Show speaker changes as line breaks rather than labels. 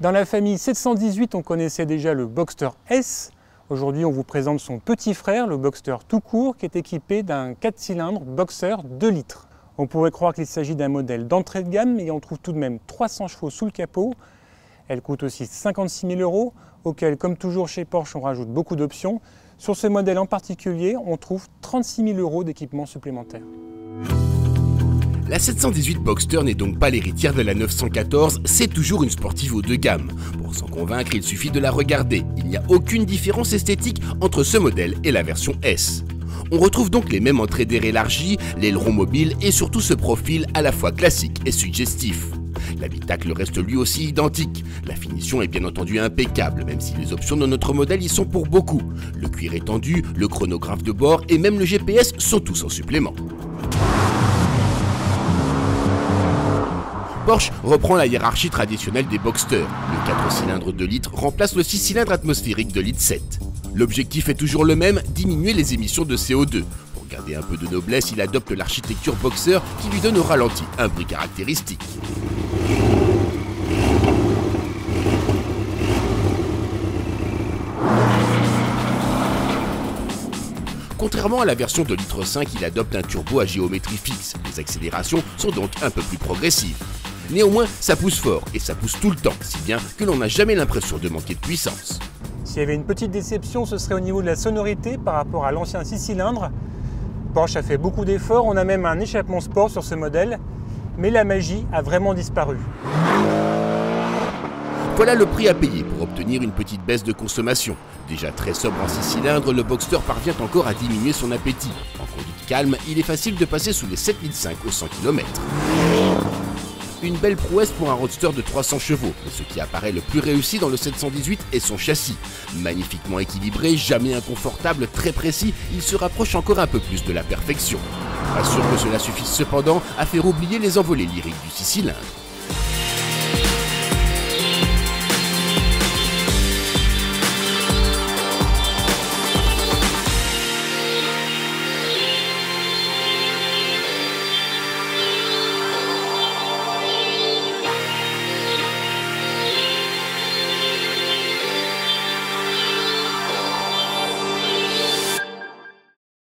Dans la famille 718, on connaissait déjà le Boxster S. Aujourd'hui, on vous présente son petit frère, le Boxster tout court, qui est équipé d'un 4 cylindres Boxer 2 litres. On pourrait croire qu'il s'agit d'un modèle d'entrée de gamme, mais on trouve tout de même 300 chevaux sous le capot. Elle coûte aussi 56 000 €, auquel, comme toujours chez Porsche, on rajoute beaucoup d'options. Sur ce modèle en particulier, on trouve 36 000 € d'équipement supplémentaire.
La 718 Boxster n'est donc pas l'héritière de la 914, c'est toujours une sportive haut de gamme. Pour s'en convaincre, il suffit de la regarder. Il n'y a aucune différence esthétique entre ce modèle et la version S. On retrouve donc les mêmes entrées d'air élargies, l'aileron mobile et surtout ce profil à la fois classique et suggestif. L'habitacle reste lui aussi identique. La finition est bien entendu impeccable, même si les options de notre modèle y sont pour beaucoup. Le cuir étendu, le chronographe de bord et même le GPS sont tous en supplément. Porsche reprend la hiérarchie traditionnelle des Boxster. Le 4 cylindres 2 litres remplace le 6 cylindres atmosphérique 2 litres 7. L'objectif est toujours le même, diminuer les émissions de CO2. Pour garder un peu de noblesse, il adopte l'architecture Boxer qui lui donne au ralenti un bruit caractéristique. Contrairement à la version de litre 5, il adopte un turbo à géométrie fixe. Les accélérations sont donc un peu plus progressives. Néanmoins, ça pousse fort et ça pousse tout le temps, si bien que l'on n'a jamais l'impression de manquer de puissance.
S'il y avait une petite déception, ce serait au niveau de la sonorité par rapport à l'ancien 6 cylindres. Porsche a fait beaucoup d'efforts, on a même un échappement sport sur ce modèle, mais la magie a vraiment disparu.
Voilà le prix à payer pour obtenir une petite baisse de consommation. Déjà très sobre en 6 cylindres, le Boxster parvient encore à diminuer son appétit. En conduite calme, il est facile de passer sous les 7,5 litres au 100 km. Une belle prouesse pour un roadster de 300 chevaux, mais ce qui apparaît le plus réussi dans le 718 est son châssis. Magnifiquement équilibré, jamais inconfortable, très précis, il se rapproche encore un peu plus de la perfection. Pas sûr que cela suffise cependant à faire oublier les envolées lyriques du 6 cylindres.